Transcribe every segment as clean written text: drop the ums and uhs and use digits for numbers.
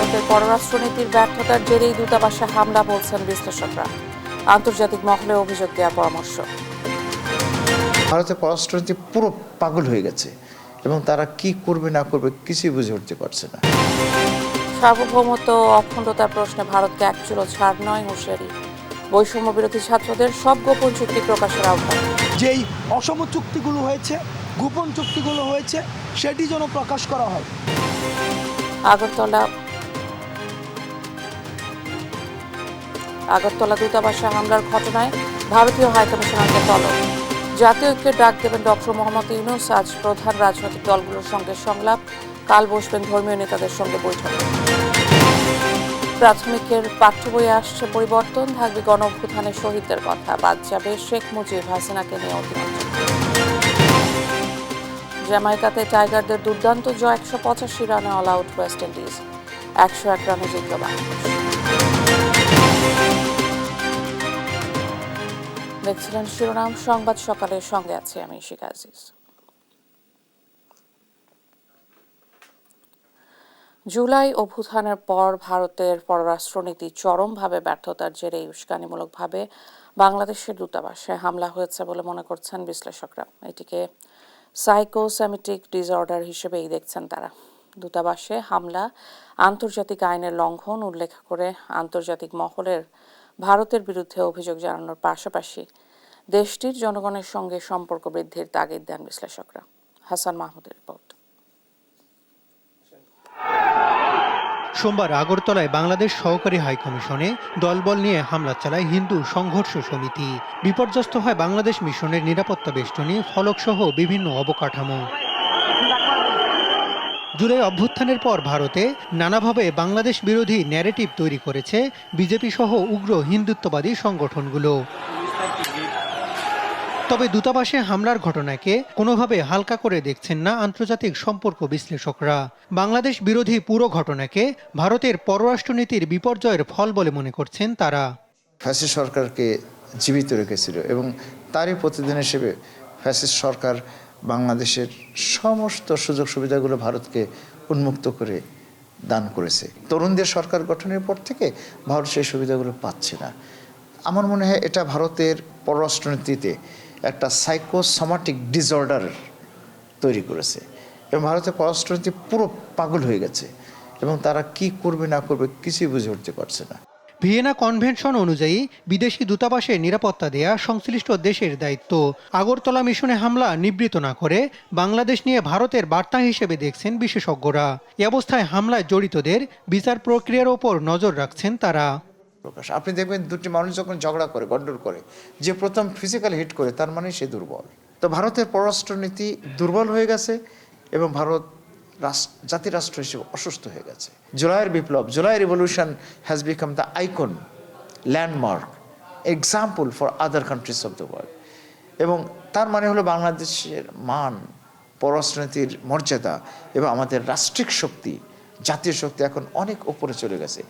ভারতের পররাষ্ট্রনীতির ব্যর্থতার জেরেই দূতাবাসে হামলা বলছেন বিশ্লেষকরা। আন্তর্জাতিক মহলে অভিযোগ দেওয়ার পরামর্শ। ভারতের পররাষ্ট্রনীতি পুরো পাগল হয়ে গেছে এবং তারা কি করবে না করবে কিছুই বুঝে উঠতে পারছে না। সার্বভৌমত্ব ও অখণ্ডতার প্রশ্নে ভারতকে এক চুলো ছাড় নয় হুঁশিয়ারি। বৈষম্য বিরোধী ছাত্রদের সব গোপন চুক্তি প্রকাশের আহ্বান। যেই অসম চুক্তিগুলো হয়েছে, গোপন চুক্তিগুলো হয়েছে, সেটি যেন প্রকাশ করা হয়। আগরতলা দূতাবাসে হামলার ঘটনায় ভারতীয় হাইকমিশনারকে তলব। জাতীয় ঐক্যের ডাক দেবেন ডক্টর মোহাম্মদ ইউনূস। আজ প্রধান রাজনৈতিক দলগুলোর সঙ্গে সংলাপ, কাল বসবেন ধর্মীয় নেতাদের সঙ্গে বৈঠক। প্রাথমিকের পাঠ্য বইয়ে আসছে পরিবর্তন, থাকবে গণ অভ্যুত্থানের শহীদদের কথা, বাদ যাবে শেখ মুজিব হাসিনাকে নিয়ে অতিরঞ্জন। জ্যামাইকাতে টাইগারদের দুর্দান্ত জয়, 185 রানে অল আউট ওয়েস্ট ইন্ডিজ, 101 রানে জিতল বাংলাদেশ। দেখছিলেন শিরোনাম সংবাদ সকালের সঙ্গে আছি আমি শিখা আজিজ। জুলাই অভ্যুত্থানের পর ভারতের পররাষ্ট্রনীতি চরমভাবে ব্যর্থতার জেরে উস্কানিমূলকভাবে বাংলাদেশের দূতাবাসে হামলা হয়েছে বলে মনে করছেন বিশ্লেষকরা। এটিকে সাইকোসেমিটিক ডিসঅর্ডার হিসেবেই দেখছেন তারা। দূতাবাসে হামলা আন্তর্জাতিক আইনের লঙ্ঘন উল্লেখ করে আন্তর্জাতিক মহলের ভারতের বিরুদ্ধে অভিযোগ জানানোর পাশাপাশি দেশটির জনগণের সঙ্গে সম্পর্ক বৃদ্ধির তাগিদ দেন বিশ্লেষকরা। হাসান মাহমুদের রিপোর্ট। সোমবার আগরতলায় বাংলাদেশ সহকারী হাইকমিশনে দলবল নিয়ে হামলা চালায় হিন্দু সংঘর্ষ সমিতি। বিপর্যস্ত হয় বাংলাদেশ মিশনের নিরাপত্তা বেষ্টনী, ফলকসহ বিভিন্ন অবকাঠামো। জুলাই অভ্যুত্থানের পর ভারতে নানাভাবে বাংলাদেশ বিরোধী ন্যারেটিভ তৈরি করেছে বিজেপি সহ উগ্র হিন্দুত্ববাদী সংগঠনগুলো। তবে দূতাবাসে হামলার ঘটনাকে কোনোভাবে হালকা করে দেখছেন না আন্তর্জাতিক সম্পর্ক বিশ্লেষকরা। বাংলাদেশ বিরোধী পুরো ঘটনাকে ভারতের পররাষ্ট্রনীতির বিপর্যয়ের ফল বলে মনে করছেন তারা। ফ্যাসিস্ট সরকারকে জীবিত রেখেছিল এবং তারই প্রতিদিন হিসেবে ফ্যাসিস্ট সরকার বাংলাদেশের সমস্ত সুযোগ সুবিধাগুলো ভারতকে উন্মুক্ত করে দান করেছে। তরুণদের সরকার গঠনের পর থেকে ভারত সেই সুবিধাগুলো পাচ্ছে না। আমার মনে হয় এটা ভারতের পররাষ্ট্রনীতিতে একটা সাইকোসোমাটিক ডিসঅর্ডার তৈরি করেছে এবং ভারতের পররাষ্ট্রনীতি পুরো পাগল হয়ে গেছে এবং তারা কি করবে না করবে কিছুই বুঝে উঠতে পারছে না। ভিয়েনা কনভেনশন অনুযায়ী বিদেশি দূতাবাসে নিরাপত্তা দেয়া সংশ্লিষ্ট দেশের দায়িত্ব। আগরতলা মিশনে হামলা নিবৃত না করে বাংলাদেশ নিয়ে ভারতের বার্তা হিসেবে দেখছেন বিশেষজ্ঞরা। এ অবস্থায় হামলায় জড়িতদের বিচার প্রক্রিয়ার ওপর নজর রাখছেন তারা। আপনি দেখবেন দুটি মানুষ যখন ঝগড়া করে, গন্ডগোল করে, যে প্রথম ফিজিক্যাল হিট করে তার মানে সে দুর্বল। তো ভারতের পররাষ্ট্রনীতি দুর্বল হয়ে গেছে এবং ভারত জাতি রাষ্ট্র হিসেবে অসুস্থ হয়ে গেছে। জুলাইয়ের বিপ্লব, July revolution has become the icon, landmark, example for other countries of the world. এবং তার মানে হলো বাংলাদেশের মান, পররাষ্ট্রনীতির মর্যাদা এবং আমাদের রাষ্ট্রিক শক্তি, জাতীয় শক্তি এখন অনেক উপরে চলে গেছে।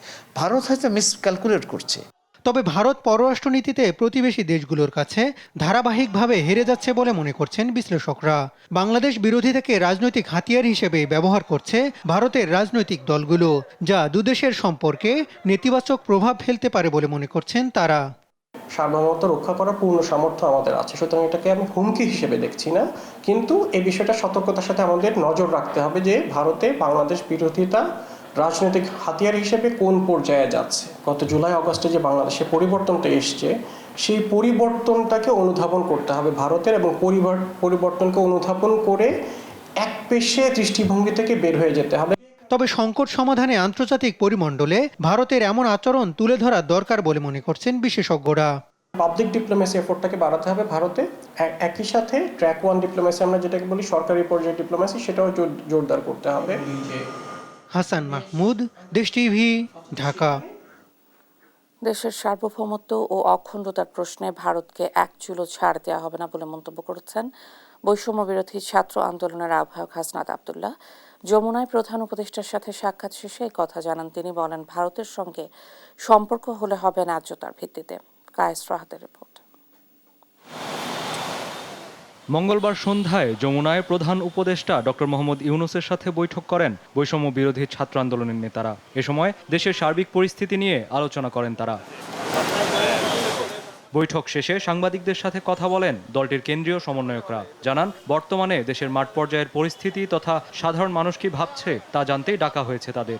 ভারত হয়তো মিসক্যালকুলেট করছে। তবে ভারত পররাষ্ট্রনীতিতে প্রতিবেশী দেশগুলোর কাছে ধারাবাহিকভাবে হেরে যাচ্ছে বলে মনে করছেন বিশ্লেষকরা। বাংলাদেশ বিরোধীতাকে রাজনৈতিক হাতিয়ার হিসেবে ব্যবহার করছে ভারতের রাজনৈতিক দলগুলো, যা দুদেশের সম্পর্কে নেতিবাচক প্রভাব ফেলতে পারে বলে মনে করছেন তারা। সার্বভৌমত্ব রক্ষা করার পূর্ণ সামর্থ্য আমাদের আছে, সুতরাং এটাকে আমি হুমকি হিসেবে দেখছি না। কিন্তু এই বিষয়টা সতর্কতার সাথে আমাদের নজর রাখতে হবে যে ভারতে বাংলাদেশ বিরোধিতা রাজনৈতিক হাতিয়ার হিসেবে কোন পর্যায়ে যাচ্ছে। গত জুলাই আগস্টে যে বাংলাদেশে পরিবর্তনটা এসছে, সেই পরিবর্তনটাকে অনুধাবন করতে হবে ভারতের, এবং পরিবর্তনকে অনুধাবন করে একপেশে দৃষ্টিভঙ্গি থেকে বের হয়ে যেতে হবে। তবে সংকট সমাধানে আন্তর্জাতিক পরিমণ্ডলে ভারতের এমন আচরণ তুলে ধরা দরকার বলে মনে করছেন বিশেষজ্ঞরা। পাবলিক ডিপ্লোমেসি এফোর্টটাকে বাড়াতে হবে ভারতে। একই সাথে ট্র্যাক ওয়ান ডিপ্লোমেসি আমরা যেটাকে বলি সরকারি পর্যায়ে ডিপ্লোমেসি, সেটাও জোরদার করতে হবে। হাসান মাহমুদ, দেশ টিভি, ঢাকা। দেশের সার্বভৌমত্ব ও অখণ্ডতার প্রশ্নে ভারতকে এক চুলো ছাড় দেওয়া হবে না বলে মন্তব্য করেছেন বৈষম্য বিরোধী ছাত্র আন্দোলনের আহ্বায়ক হাসনাত আব্দুল্লাহ। যমুনায় প্রধান উপদেষ্টার সাথে সাক্ষাৎ শেষে এই কথা জানান তিনি। বলেন, ভারতের সঙ্গে সম্পর্ক হলে হবে ন্যায্যতার ভিত্তিতে। কায়েস রাহাতের রিপোর্ট। মঙ্গলবার সন্ধ্যায় যমুনায় প্রধান উপদেষ্টা ডক্টর মোহাম্মদ ইউনূসের সাথে বৈঠক করেন বৈষম্য বিরোধী ছাত্র আন্দোলনের নেতারা। এ সময় দেশের সার্বিক পরিস্থিতি নিয়ে আলোচনা করেন তারা। বৈঠক শেষে সাংবাদিকদের সাথে কথা বলেন দলটির কেন্দ্রীয় সমন্বয়করা। জানান, বর্তমানে দেশের মাঠ পর্যায়ের পরিস্থিতি তথা সাধারণ মানুষ কি ভাবছে তা জানতেই ডাকা হয়েছে তাদের।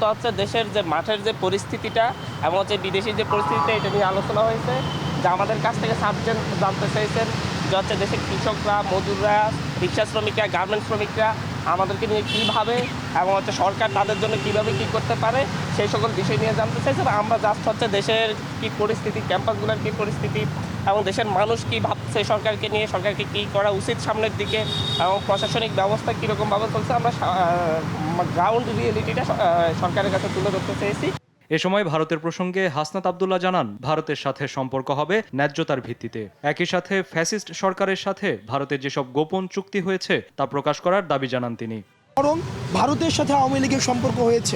তো হচ্ছে দেশের যে মাঠের যে পরিস্থিতিটা এবং হচ্ছে বিদেশি যে পরিস্থিতিটা, এটা নিয়ে আলোচনা হয়েছে। যে আমাদের কাছ থেকে সাবজেক্ট জানতে চাইছেন যে হচ্ছে দেশের কৃষকরা, মজুররা, রিক্সা শ্রমিকরা, গার্মেন্টস শ্রমিকরা আমাদেরকে নিয়ে কীভাবে এবং হচ্ছে সরকার তাদের জন্য কীভাবে কী করতে পারে সেই সকল বিষয় নিয়ে জানতে চাইছেন। আমরা জাস্ট হচ্ছে দেশের কী পরিস্থিতি, ক্যাম্পাসগুলোর কী পরিস্থিতি এবং দেশের মানুষ কী ভাবছে সরকারকে নিয়ে, সরকারকে কী করা উচিত সামনের দিকে এবং প্রশাসনিক ব্যবস্থা কীরকমভাবে চলছে, আমরা গ্রাউন্ড রিয়েলিটিটা সরকারের কাছে তুলে ধরতে চেয়েছি। এ সময় ভারতের প্রসঙ্গে হাসনাত আব্দুল্লাহ জানান, ভারতের সাথে সম্পর্ক হবে ন্যায্যতার ভিত্তিতে। একই সাথে ফ্যাসিস্ট সরকারের সাথে ভারতের যেসব গোপন চুক্তি হয়েছে তা প্রকাশ করার দাবি জানান তিনি। বরং ভারতের সাথে আওয়ামী লীগের সম্পর্ক হয়েছে।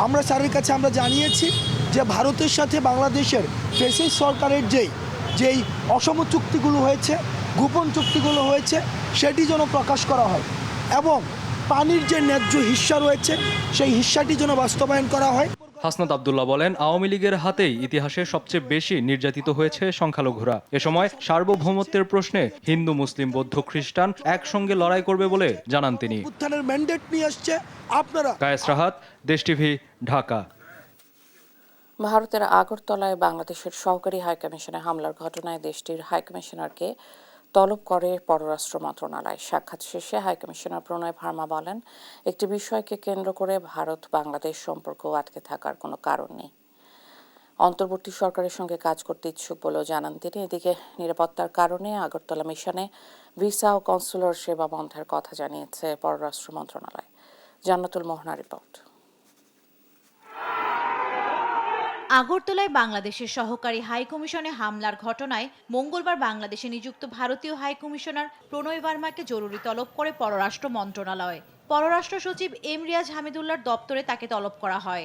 আমরা স্যারের কাছে আমরা জানিয়েছি যে ভারতের সাথে বাংলাদেশের ফ্যাসিস্ট সরকারের যেই অসম চুক্তিগুলো হয়েছে, গোপন চুক্তিগুলো হয়েছে, সেটি যেন প্রকাশ করা হয় এবং পানির যে ন্যায্য হিস্সা রয়েছে সেই হিস্সাটি যেন বাস্তবায়ন করা হয়। হাসনাত আব্দুল্লাহ বলেন, আওয়ামী লীগের হাতেই ইতিহাসে সবচেয়ে বেশি নির্যাতিত হয়েছে সংখ্যালঘুরা। এ সময় সার্বভৌমত্বের প্রশ্নে হিন্দু, মুসলিম, বৌদ্ধ, খ্রিস্টান একসঙ্গে লড়াই করবে বলে জানান তিনি। উত্থানের ম্যান্ডেট নিয়ে আসছে আপনারা। কায়েস রাহাত, দেশ টিভি, ঢাকা। ভারতের আগরতলায় বাংলাদেশের সহকারী হাইকমিশনে হামলার ঘটনায় দেশটির হাইকমিশনারকে তলব করে পররাষ্ট্র মন্ত্রণালয়। সাক্ষাৎ শেষে হাইকমিশনার প্রণয় ভার্মা বলেন, একটি বিষয়কে কেন্দ্র করে ভারত বাংলাদেশ সম্পর্ক আটকে থাকার কোনো কারণ নেই। অন্তর্বর্তী সরকারের সঙ্গে কাজ করতে ইচ্ছুক বলেও জানান তিনি। এদিকে নিরাপত্তার কারণে আগরতলা মিশনে ভিসা ও কনসুলার সেবা বন্ধের কথা জানিয়েছে পররাষ্ট্র মন্ত্রণালয়। জান্নাতুল মোহনা রিপোর্ট। আগরতলায় বাংলাদেশের সহকারী হাইকমিশনে হামলার ঘটনায় মঙ্গলবার বাংলাদেশে নিযুক্ত ভারতীয় হাইকমিশনার প্রণয় ভার্মাকে জরুরি তলব করে পররাষ্ট্র মন্ত্রণালয়। পররাষ্ট্র সচিব এম রিয়াজ হামিদুল্লাহর দপ্তরে তাকে তলব করা হয়।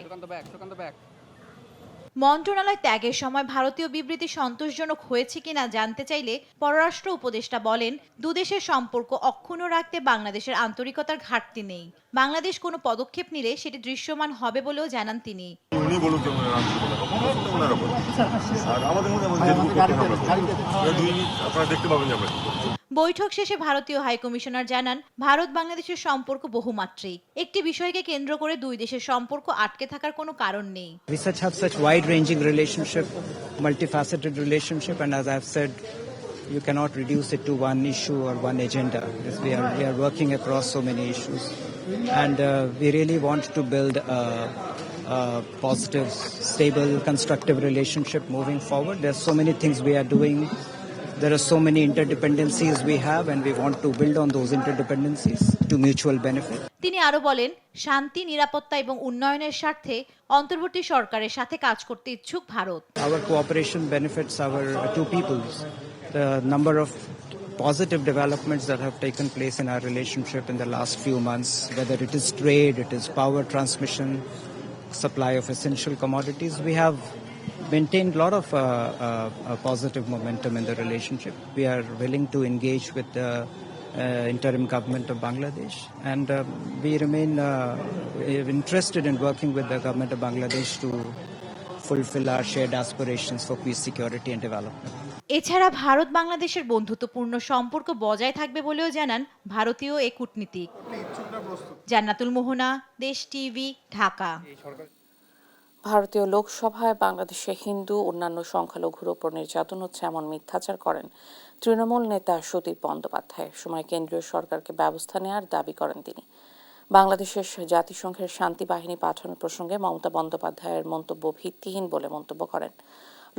মন্ত্রণালয় ত্যাগের সময় ভারতীয় বিবৃতি সন্তোষজনক হয়েছে কিনা জানতে চাইলে পররাষ্ট্র উপদেষ্টা বলেন, দুদেশের সম্পর্ক অক্ষুণ্ণ রাখতে বাংলাদেশের আন্তরিকতার ঘাটতি নেই। বাংলাদেশ কোনো পদক্ষেপ নিলে সেটি দৃশ্যমান হবে বলেও জানান তিনি। বৈঠক শেষে ভারতীয় হাইকমিশনার জানান, ভারত বাংলাদেশের সম্পর্ক বহুমাত্রিক। একটি বিষয়কে কেন্দ্র করে দুই দেশের সম্পর্ক আটকে থাকার কোনো কারণ নেই। We have such wide-ranging relationship, multifaceted relationship, and as I've said, you cannot reduce it to one issue or one agenda. We are working across so many issues, and we really want to build a positive, stable, constructive relationship moving forward. There's so many things we are doing. There are so many interdependencies we have, and we want to build on those interdependencies to mutual benefit. তিনি আরো বলেন, শান্তি, নিরাপত্তা এবং উন্নয়নের স্বার্থে অন্তর্বর্তী সরকারের সাথে কাজ করতে ইচ্ছুক Bharat. Our cooperation benefits our two peoples. The number of positive developments that have taken place in our relationship in the last few months, whether it is trade, it is power transmission, supply of essential commodities, we have maintained a lot of positive momentum in the relationship. We are willing to engage with the interim government of Bangladesh, and we remain interested in working with the government of Bangladesh to fulfill our shared aspirations for peace, security and development. এছাড়া ভারত বাংলাদেশের বন্ধুত্বপূর্ণ সম্পর্ক বজায় থাকবে বলেও জানান ভারতীয় এই কূটনীতিক। জান্নাতুল মোহনা, দেশ টিভি, ঢাকা। ভারতীয় লোকসভায় বাংলাদেশে হিন্দু অন্যান্য সংখ্যালঘুর ওপর নির্যাতন হচ্ছে এমন মিথ্যাচার করেন তৃণমূল নেতা সুদীপ বন্দ্যোপাধ্যায়। সময় কেন্দ্রীয় সরকারকে ব্যবস্থা নেওয়ার দাবি করেন তিনি। বাংলাদেশের জাতিসংঘের শান্তি বাহিনী পাঠানোর প্রসঙ্গে মমতা বন্দ্যোপাধ্যায়ের মন্তব্য ভিত্তিহীন বলে মন্তব্য করেন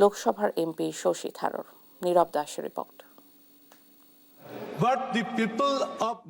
লোকসভার এমপি শশী থারুর। নীরব দাসের রিপোর্ট।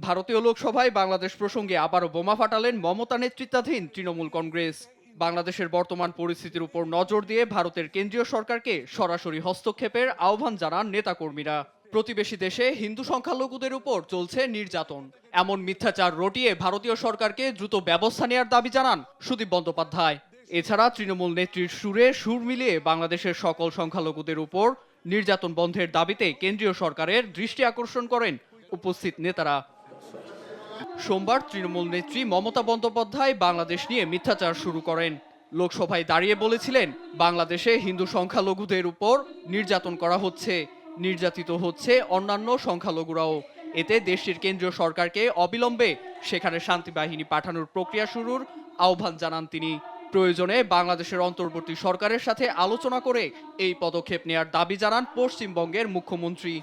ভারতীয় লোকসভায় বাংলাদেশ প্রসঙ্গে আবারও বোমা ফাটালেন মমতা নেতৃত্বাধীন তৃণমূল কংগ্রেস। বাংলাদেশের বর্তমান পরিস্থিতির উপর নজর দিয়ে ভারতের কেন্দ্রীয় সরকারকে সরাসরি হস্তক্ষেপের আহ্বান জানান নেতাকর্মীরা। প্রতিবেশী দেশে হিন্দু সংখ্যালঘুদের উপর চলছে নির্যাতন, এমন মিথ্যাচার রটিয়ে ভারতীয় সরকারকে দ্রুত ব্যবস্থা নেওয়ার দাবি জানান সুদীপ বন্দ্যোপাধ্যায়। এছাড়া তৃণমূল নেত্রীর সুরে সুর মিলিয়ে বাংলাদেশের সকল সংখ্যালঘুদের উপর নির্যাতন বন্ধের দাবিতে কেন্দ্রীয় সরকারের দৃষ্টি আকর্ষণ করেন উপস্থিত নেতারা। সোমবার তৃণমূল নেত্রী মমতা বন্দ্যোপাধ্যায় বাংলাদেশ নিয়ে মিথ্যাচার শুরু করেন। লোকসভায় দাঁড়িয়ে বলেছিলেন, বাংলাদেশে হিন্দু সংখ্যালঘুদের উপর নির্যাতন করা হচ্ছে, নির্যাতিত হচ্ছে অন্যান্য সংখ্যালঘুরাও। এতে দেশটির কেন্দ্রীয় সরকারকে অবিলম্বে সেখানে শান্তি বাহিনী পাঠানোর প্রক্রিয়া শুরুর আহ্বান জানান তিনি। প্রয়োজনে বাংলাদেশের অন্তর্বর্তী সরকারের সাথে আলোচনা করে এই পদক্ষেপ নেয়ার দাবি জানান পশ্চিমবঙ্গের মুখ্যমন্ত্রী।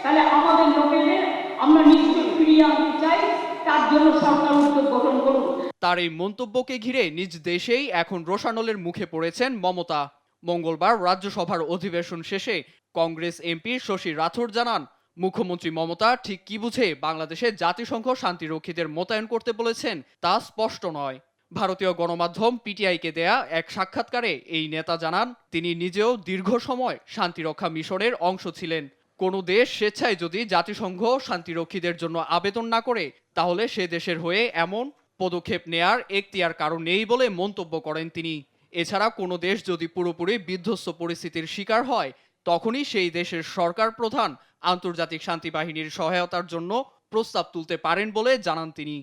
তাহলে আমাদের লোকেদের আমরা নিশ্চয়ই ফিরিয়ে আনতে চাই, তার জন্য সরকার উদ্যোগ গ্রহণ করুন। তার এই মন্তব্যকে ঘিরে নিজ দেশেই এখন রোষানলের মুখে পড়েছেন মমতা। মঙ্গলবার রাজ্যসভার অধিবেশন শেষে কংগ্রেস এমপি শশী রাথোড় জানান, মুখ্যমন্ত্রী মমতা ঠিক কি বুঝে বাংলাদেশে জাতিসংঘ শান্তিরক্ষীদের মোতায়েন করতে বলেছেন তা স্পষ্ট নয়। ভারতীয় গণমাধ্যম পিটিআইকে দেয়া এক সাক্ষাৎকারে এই নেতা জানান, তিনি নিজেও দীর্ঘ সময় শান্তিরক্ষা মিশনের অংশ ছিলেন। কোনো দেশ স্বেচ্ছায় যদি জাতিসংঘ শান্তিরক্ষীদের জন্য আবেদন না করে, তাহলে সে দেশের হয়ে এমন পদক্ষেপ নেয়ার এখতিয়ার কারণ নেই বলে মন্তব্য করেন তিনি। এছাড়া কোনো দেশ যদি পুরোপুরি বিধ্বস্ত পরিস্থিতির শিকার হয়, তখনই সেই দেশের সরকার প্রধান আন্তর্জাতিক শান্তি বাহিনীর সহায়তার জন্য প্রস্তাব তুলতে পারেন বলে জানান তিনি।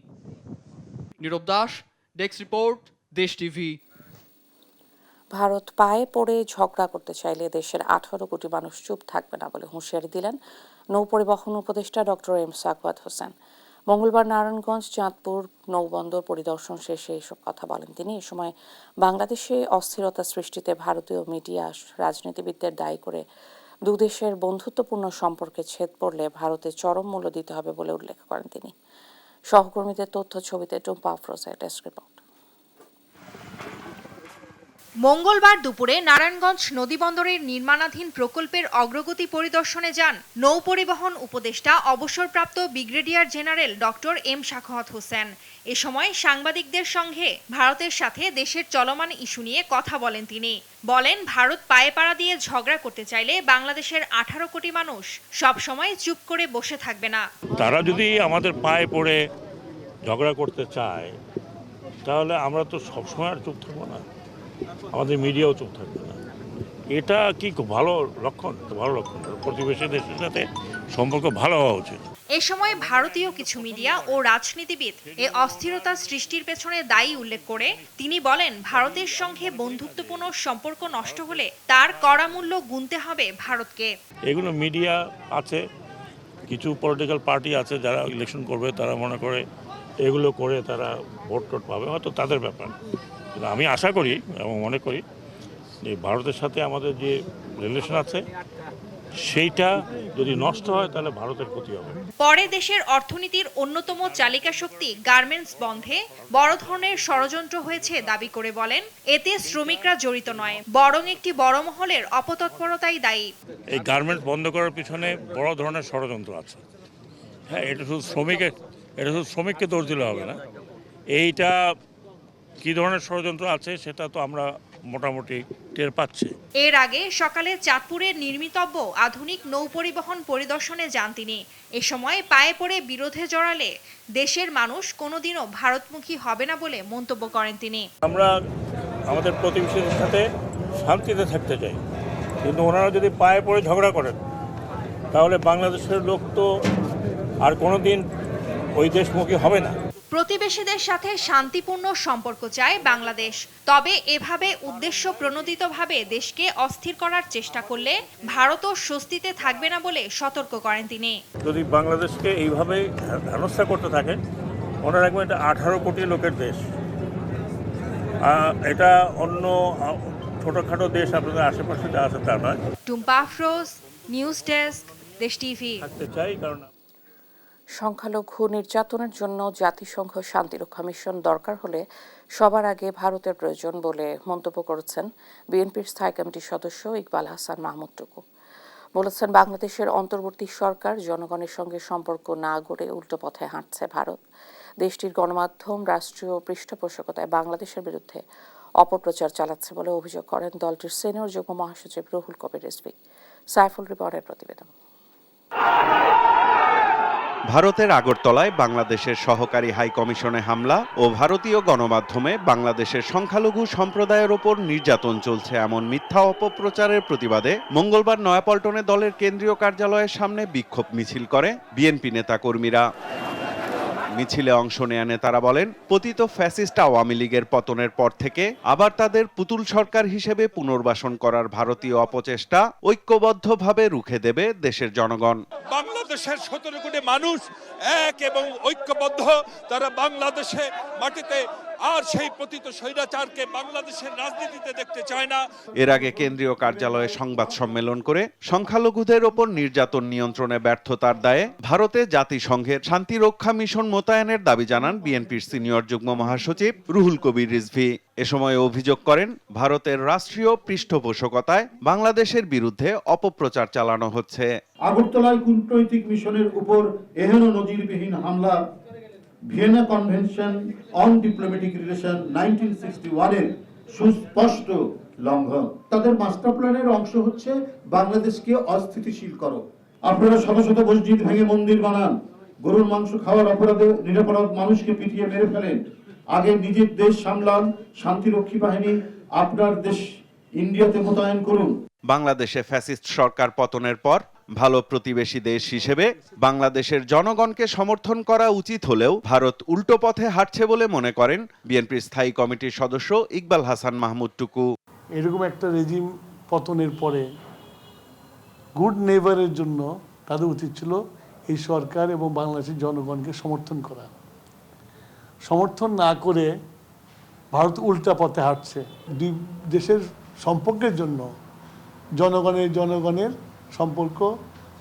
নীরব দাস, ডেস্ক রিপোর্ট, দেশ টিভি। ভারত পায়ে পড়ে ঝগড়া করতে চাইলে দেশের 18 কোটি মানুষ চুপ থাকবে না বলে হুঁশিয়ারি দিলেন নৌপরিবহন উপদেষ্টা ডক্টর এম সাখাওয়াত হোসেন। মঙ্গলবার নারায়ণগঞ্জ চাঁদপুর নৌবন্দর পরিদর্শন শেষে এসব কথা বলেন তিনি। এ সময় বাংলাদেশে অস্থিরতা সৃষ্টিতে ভারতীয় মিডিয়া রাজনীতিবিদদের দায়ী করে দুদেশের বন্ধুত্বপূর্ণ সম্পর্কে ছেদ পড়লে ভারতে চরম মূল্য দিতে হবে বলে উল্লেখ করেন তিনি। সহকর্মীদের তথ্য ছবিতে টুম্পা আফরোজের ডেস্ক রিপোর্ট। মঙ্গলবার দুপুরে নারায়ণগঞ্জ নদীবন্দরের নির্মাণাধীন প্রকল্পের অগ্রগতি পরিদর্শনে যান নৌপরিবহন উপদেষ্টা অবসরপ্রাপ্ত brigadier general doctor M Sakhawat Hossain. এ সময় সাংবাদিকদের সঙ্গে ভারতের সাথে দেশের চলমান ইস্যু নিয়ে কথা বলেন তিনি। বলেন, ভারত পায়ে পাড়া দিয়ে ঝগড়া করতে চাইলে বাংলাদেশের 18 কোটি মানুষ সবসময় চুপ করে বসে থাকবে না। তারা যদি আমাদের পায়ে পড়ে ঝগড়া করতে চায়, তাহলে আমরা তো সবসময় আর চুপ থাকবো না, আমাদের মিডিয়াও চুপ থাকবে না। এটা কি খুব ভালো লক্ষণ? ভালো লক্ষণ। প্রতিবেশী দেশের সাথে সম্পর্ক ভালো হওয়া উচিত। এ সময় ভারতীয় কিছু মিডিয়া ও রাজনীতিবিদ এ অস্থিরতা সৃষ্টির পেছনে দায়ী উল্লেখ করে তিনি বলেন, ভারতের সঙ্গে বন্ধুত্বপূর্ণ সম্পর্ক নষ্ট হলে তার কড়া মূল্য গুনতে হবে ভারতকে। এগুলো মিডিয়া আছে, কিছু পলিটিক্যাল পার্টি আছে যারা ইলেকশন করবে, তারা মনে করে এগুলো করে তারা ভোট টোট পাবে, হয়তো তাদের ব্যাপার। কিন্তু আমি আশা করি এবং মনে করি যে ভারতের সাথে আমাদের যে রিলেশন আছে সেইটা যদি নষ্ট হয় তাহলে ভারতের ক্ষতি হবে। পরে দেশের অর্থনীতির অন্যতম চালিকা শক্তি গার্মেন্টস বন্ধে বড় ধরনের ষড়যন্ত্র হয়েছে দাবি করে বলেন, এতে শ্রমিকরা জড়িত নয়, বরং একটি বড় মহলের অপতৎপরতাই দায়ী। এই গার্মেন্টস বন্ধ করার পিছনে বড় ধরনের ষড়যন্ত্র আছে। হ্যাঁ, এটা শুধু শ্রমিককে দোষ দিলে হবে না। এইটা কী ধরনের ষড়যন্ত্র আছে সেটা তো আমরা মোটামুটি টের পাচ্ছি। এর আগে সকালে চাঁদপুরের নির্মিতব্য আধুনিক নৌপরিবহন পরিদর্শনে যান তিনি। এ সময় পায়ে পড়ে বিরোধে জড়ালে দেশের মানুষ কোনোদিনও ভারতমুখী হবে না বলে মন্তব্য করেন তিনি। আমরা আমাদের প্রতিবেশীদের সাথে শান্তিতে থাকতে চাই, কিন্তু ওনারা যদি পায়ে পড়ে ঝগড়া করেন তাহলে বাংলাদেশের লোক তো আর কোনোদিন ওই দেশমুখী হবে না। প্রতিবেশীদের সাথে শান্তিপূর্ণ সম্পর্ক চায় বাংলাদেশ, তবে এভাবে উদ্দেশ্য প্রণোদিতভাবে দেশকে অস্থির করার চেষ্টা করলে ভারতও স্বস্তিতে থাকবে না বলে সতর্ক করেন তিনি। যদি বাংলাদেশকে এইভাবে হেনস্থা করতে থাকে, মনে রাখবেন এটা 18 কোটি লোকের দেশ। এটা অন্য ছোটখাটো দেশ আপনাদের আশেপাশে যা আছে তা নয়। টুম্পা আফরোজ, নিউজ ডেস্ক, দেশ টিভি। থাকতে চাই কারণ সংখ্যালঘু নির্যাতনের জন্য জাতিসংঘ শান্তিরক্ষা মিশন দরকার হলে সবার আগে ভারতের প্রয়োজন বলে মন্তব্য করেছেন বিএনপির স্থায়ী কমিটির সদস্য ইকবাল হাসান মাহমুদ টুকু। বলেছেন, বাংলাদেশের অন্তর্বর্তী সরকার জনগণের সঙ্গে সম্পর্ক না গড়ে উল্টো পথে হাঁটছে ভারত। দেশটির গণমাধ্যম রাষ্ট্রীয় পৃষ্ঠপোষকতায় বাংলাদেশের বিরুদ্ধে অপপ্রচার চালাচ্ছে বলে অভিযোগ করেন দলটির সিনিয়র যুগ্ম মহাসচিব রুহুল কবির রিজভী। সাইফুল রিপনের প্রতিবেদন। ভারতের আগরতলায় বাংলাদেশের সহকারী হাই কমিশনে হামলা ও ভারতীয় গণমাধ্যমে বাংলাদেশের সংখ্যালঘু সম্প্রদায়ের ওপর নির্যাতন চলছে এমন মিথ্যা অপপ্রচারের প্রতিবাদে মঙ্গলবার নয়াপল্টনে দলের কেন্দ্রীয় কার্যালয়ের সামনে বিক্ষোভ মিছিল করে বিএনপি নেতাকর্মীরা। মিছিলে অংশ নেয়া নেতারা বলেন, পতিত ফ্যাসিস্ট আওয়ামী লীগের পতনের পর থেকে আবার তাদের পুতুল সরকার হিসেবে পুনর্বাসন করার ভারতীয় অপচেষ্টা ঐক্যবদ্ধভাবে রুখে দেবে দেশের জনগণ। বাংলাদেশের 17 কোটি মানুষ এক এবং ঐক্যবদ্ধ, তারা বাংলাদেশে মাটিতে আর সেই পতিত স্বৈরাচারকে বাংলাদেশের রাজনীতিতে দেখতে চায় না। এর আগে কেন্দ্রীয় কার্যালয়ে সংবাদ সম্মেলন করে সংখ্যালঘুদের ওপর নির্যাতন নিয়ন্ত্রণে ব্যর্থতার দায়ে ভারতে জাতিসংঘের শান্তিরক্ষা মিশন মোতায়েনের দাবি জানান বিএনপির সিনিয়র যুগ্ম মহাসচিব রুহুল কবির রিজভী। এ সময় অভিযোগ করেন, ভারতের রাষ্ট্রীয় পৃষ্ঠপোষকতায় বাংলাদেশের বিরুদ্ধে অপপ্রচার চালানো হচ্ছে। আগরতলায় কূটনৈতিক মিশনের উপর এহেন নজিরবিহীন হামলা Vienna convention on diplomatic relation 1961 এর সুস্পষ্ট লঙ্ঘন। তাদের মাস্টার প্ল্যানের অংশ হচ্ছে বাংলাদেশকে অস্থিতিশীল করো। আপনারা শত শত মসজিদ ভেঙে মন্দির বানান, গরুর মাংস খাওয়ার অপরাধে নিরপরাধ মানুষকে পিটিয়ে মেরে ফেলেন। আগে নিজের দেশ সামলান, শান্তিরক্ষী বাহিনী আপনার দেশ ইন্ডিয়াতে মোতায়েন করুন। বাংলাদেশে ফ্যাসিস্ট সরকার পতনের পর ভালো প্রতিবেশী দেশ হিসেবে বাংলাদেশের জনগণকে সমর্থন করা উচিত হলেও ভারত উল্টো পথে হাঁটছে বলে মনে করেন বিএনপির স্থায়ী কমিটির সদস্য ইকবাল হাসান মাহমুদ টুকু। এরকম একটা রেজিম পতনের পরে গুড নেইবারের জন্য তাদের উচিত ছিল এই সরকার এবং বাংলাদেশের জনগণকে সমর্থন করা। সমর্থন না করে ভারত উল্টা পথে হাঁটছে। দুই দেশের সম্পর্কের জন্য জনগণের সম্পর্ক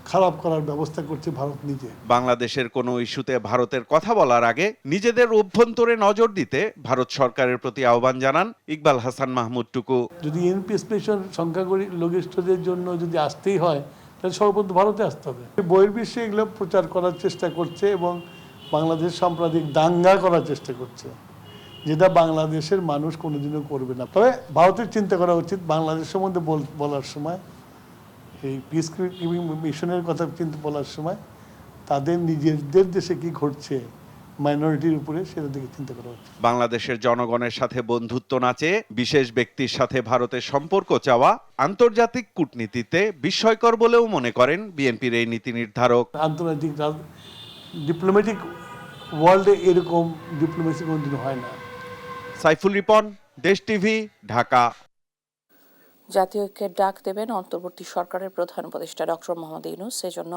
খারাপ করার ব্যবস্থা করছে ভারত নিজে। বাংলাদেশের কোনো ইস্যুতে ভারতের কথা বলার আগে নিজেদের অভ্যন্তরে নজর দিতে ভারত সরকারের প্রতি আহ্বান জানান ইকবাল হাসান মাহমুদ টুকু। যদি এনপি স্পেশাল সংখ্যাগরিষ্ঠদের জন্য যদি আসতেই হয় তাহলে সর্বপ্রথম ভারতে আসতে হবে। বহির্বিশ্বে এগুলো প্রচার করার চেষ্টা করছে এবং বাংলাদেশ সাম্প্রদায়িক দাঙ্গা করার চেষ্টা করছে, যেটা বাংলাদেশের মানুষ কোনোদিনও করবে না। তবে ভারতের চিন্তা করা উচিত বাংলাদেশ সম্বন্ধে বলার সময়, এই পিস কিপিং মিশনের কথা বলার সময় তাদের নিজেদের দেশে কি ঘটছে মাইনরিটির উপরে, সেটা দিকে চিন্তা করা উচিত। বাংলাদেশের জনগণের সাথে বন্ধুত্ব না চেয়ে বিশেষ ব্যক্তির সাথে ভারতের সম্পর্ক চাওয়া আন্তর্জাতিক কূটনীতিতে বিস্ময়কর বলেও মনে করেন বিএনপির এই নীতি নির্ধারক। আন্তর্জাতিক ডিপ্লোম্যাটিক ওয়ার্ল্ডে এরকম ডিপ্লোমেসি কোনোদিন হয় না। সাইফুল রিপন, দেশ টিভি, ঢাকা। জাতীয় ঐক্যের ডাক দেবেন অন্তর্বর্তী সরকারের প্রধান উপদেষ্টা ডক্টর মোহাম্মদ ইউনূস। সেজন্য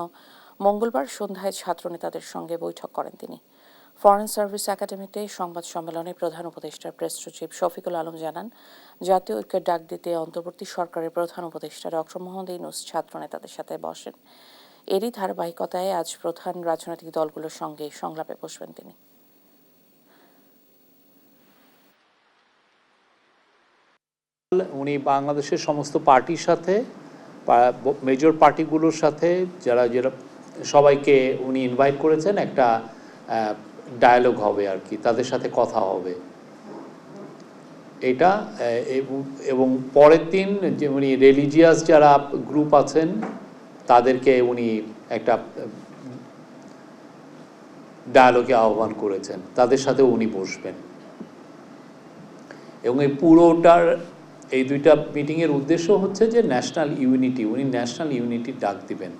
মঙ্গলবার সন্ধ্যায় ছাত্রনেতাদের সঙ্গে বৈঠক করেন তিনি। ফরেন সার্ভিস একাডেমিতে সংবাদ সম্মেলনে প্রধান উপদেষ্টার প্রেস সচিব শফিকুল আলম জানান, জাতীয় ঐক্যের ডাক দিতে অন্তর্বর্তী সরকারের প্রধান উপদেষ্টা ডক্টর মোহাম্মদ ইউনূস ছাত্রনেতাদের সাথে বসেন। এরই ধারাবাহিকতায় আজ প্রধান রাজনৈতিক দলগুলোর সঙ্গে সংলাপে বসবেন তিনি। উনি বাংলাদেশের সমস্ত পার্টির সাথে, মেজর পার্টিগুলোর সাথে যারা সবাইকে উনি ইনভাইট করেছেন, একটা ডায়ালগ হবে আর কি, তাদের সাথে কথা হবে এটা। এবং পরের দিন যে উনি রিলিজিয়াস যারা গ্রুপ আছেন তাদেরকে উনি একটা ডায়ালগে আহ্বান করেছেন, তাদের সাথে উনি বসবেন। এবং এই পুরোটার এই দুইটা মিটিংয়ের উদ্দেশ্য হচ্ছে যে ন্যাশনাল ইউনিটি, উনি ন্যাশনাল ইউনিটির ডাক দিবেন।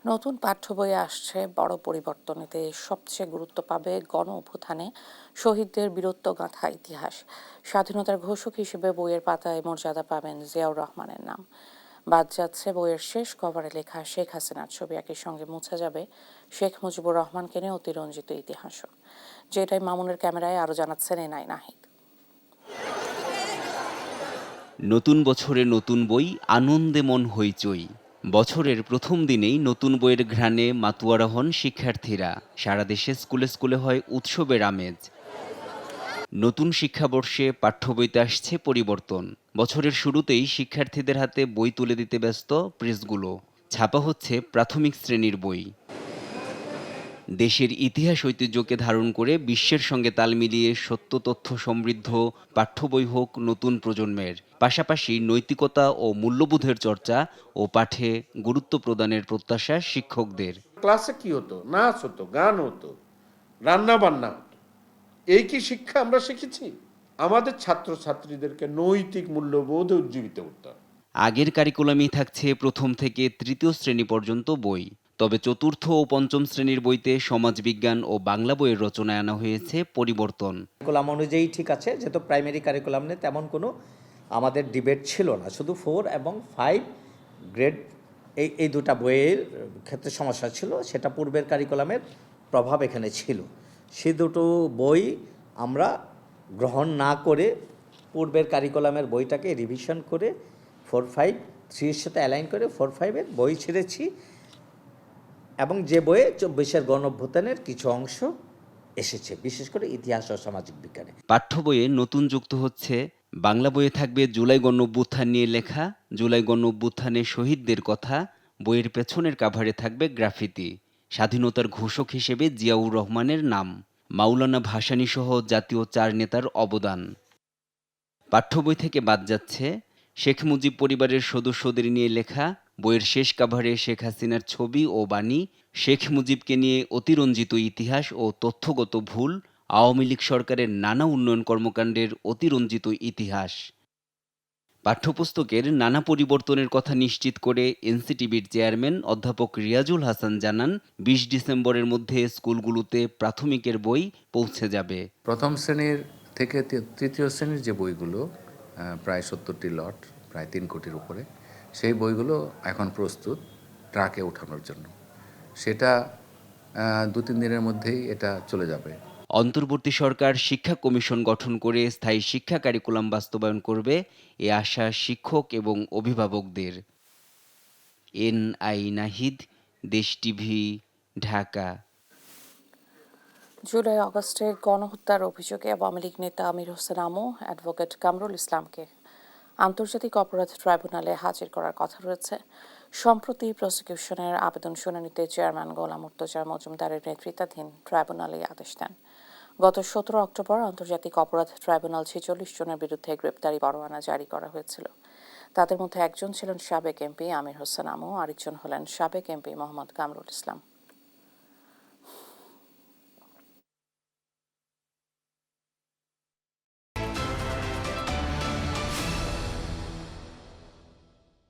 নতুন পাঠ্য বইয়ে আসছে বড় পরিবর্তন। এতে সবচেয়ে গুরুত্ব পাবে গণ অভ্যুত্থানে শহীদদের বীরত্বগাথা ইতিহাস। স্বাধীনতার ঘোষক হিসেবে বইয়ের পাতায় মর্যাদা পাবেন জিয়াউর রহমানের নাম। বাদ যাচ্ছে বইয়ের শেষ কভারে লেখা শেখ হাসিনার ছবি। একই সঙ্গে মুছে যাবে শেখ মুজিবুর রহমানকে নিয়ে অতিরঞ্জিত ইতিহাসও। যেটাই মামুনের ক্যামেরায় আরও জানাচ্ছেন এনআই নাহিদ। নতুন বছরে নতুন বই, আনন্দে মন হইচই। বছরের প্রথম দিনেই নতুন বইয়ের ঘ্রাণে মাতুয়ারা হন শিক্ষার্থীরা। সারা দেশে স্কুলে স্কুলে হয় উৎসবের আমেজ। নতুন শিক্ষাবর্ষে পাঠ্য বইতে আসছে পরিবর্তন। বছরের শুরুতেই শিক্ষার্থীদের হাতে বই তুলে দিতে ব্যস্ত প্রেসগুলো। ছাপা হচ্ছে প্রাথমিক শ্রেণীর বই। দেশের ইতিহাস ঐতিহ্যকে ধারণ করে বিশ্বের সঙ্গে তাল মিলিয়ে সত্য তথ্য সমৃদ্ধ পাঠ্য বই হোক নতুন প্রজন্মের, পাশাপাশি নৈতিকতা ও মূল্যবোধের চর্চা ও পাঠে গুরুত্ব প্রদানের প্রত্যাশা শিক্ষকদের। ক্লাসে কি হতো? নাচ হতো, গান হতো, রান্না বান্না হতো। এই কি শিক্ষা আমরা শিখেছি? আমাদের ছাত্রছাত্রীদেরকে নৈতিক মূল্যবোধে উজ্জীবিত করতে হবে। আগের কারিকুলামেই থাকছে প্রথম থেকে তৃতীয় শ্রেণী পর্যন্ত বই, তবে চতুর্থ ও পঞ্চম শ্রেণীর বইতে সমাজবিজ্ঞান ও বাংলা বইয়ের রচনায় আনা হয়েছে পরিবর্তন। কারিকুলাম অনুযায়ী ঠিক আছে, যেহেতু প্রাইমারি কারিকুলাম নিয়ে তেমন কোনো আমাদের ডিবেট ছিল না, শুধু 4 এবং 5 গ্রেড এই দুটা বইয়ের ক্ষেত্রে সমস্যা ছিল, সেটা পূর্বের কারিকুলামের প্রভাব এখানে ছিল। সে দুটো বই আমরা গ্রহণ না করে পূর্বের কারিকুলামের বইটাকে রিভিশন করে 4-5 3-এর সাথে অ্যালাইন করে 4-5-এর বই ছেড়েছি, এবং যে বইয়ে 24-এর গণঅভ্যুত্থানের কিছু অংশ এসেছে, বিশেষ করে ইতিহাস ও সামাজিক বিজ্ঞানে। পাঠ্য বইয়ে নতুন যুক্ত হচ্ছে বাংলা বইয়ে থাকবে জুলাই গণঅভ্যুত্থান নিয়ে লেখা, জুলাই গণঅভ্যুত্থানে শহীদদের কথা। বইয়ের পেছনের কাভারে থাকবে গ্রাফিতি, স্বাধীনতার ঘোষক হিসেবে জিয়াউর রহমানের নাম, মাওলানা ভাসানী সহ জাতীয় 4 নেতার অবদান। পাঠ্য বই থেকে বাদ যাচ্ছে শেখ মুজিব পরিবারের সদস্যদের নিয়ে লেখা, বইয়ের শেষ কাভারে শেখ হাসিনার ছবি ও বাণী, শেখ মুজিবকে নিয়ে অতিরঞ্জিত ইতিহাস ও তথ্যগত ভুল, আওয়ামী লীগ সরকারের নানা উন্নয়ন কর্মকাণ্ডের অতিরঞ্জিত ইতিহাস। পাঠ্যপুস্তকের নানা পরিবর্তনের কথা নিশ্চিত করে এনসিটিবির চেয়ারম্যান অধ্যাপক রিয়াজুল হাসান জানান, 20 ডিসেম্বরের মধ্যে স্কুলগুলোতে প্রাথমিকের বই পৌঁছে যাবে। প্রথম শ্রেণীর থেকে তৃতীয় শ্রেণীর যে বইগুলো প্রায় 70টি লট, প্রায় 3 কোটির উপরে, সেই বইগুলো এখন প্রস্তুত ট্রাকে ওঠানোর জন্য। সেটা 2-3 দিনের মধ্যেই এটা চলে যাবে। অন্তর্বর্তী সরকার শিক্ষা কমিশন গঠন করে স্থায়ী শিক্ষা কারিকুলাম বাস্তবায়ন করবে, এ আশা শিক্ষক এবং অভিভাবকদের। NI নাহিদ, দেশ টিভি, ঢাকা। জুলাই আগস্টে গণহত্যার অভিযোগে আওয়ামী লীগ নেতা আমির হোসেন আমু অ্যাডভোকেট কামরুল ইসলামকে আন্তর্জাতিক অপরাধ ট্রাইব্যুনালে হাজির করার কথা রয়েছে। সম্প্রতি প্রসিকিউশনের আবেদন শুনানিতে চেয়ারম্যান গোলাম মুর্তজা মজুমদারের নেতৃত্বাধীন ট্রাইব্যুনাল এই আদেশ দেন। গত 17 অক্টোবর আন্তর্জাতিক অপরাধ ট্রাইব্যুনাল 46 জনের বিরুদ্ধে গ্রেপ্তারি পরোয়ানা জারি করা হয়েছিল। তাদের মধ্যে একজন ছিলেন সাবেক এমপি আমির হোসেন আমু, আরেকজন হলেন সাবেক এমপি মোহাম্মদ কামরুল ইসলাম।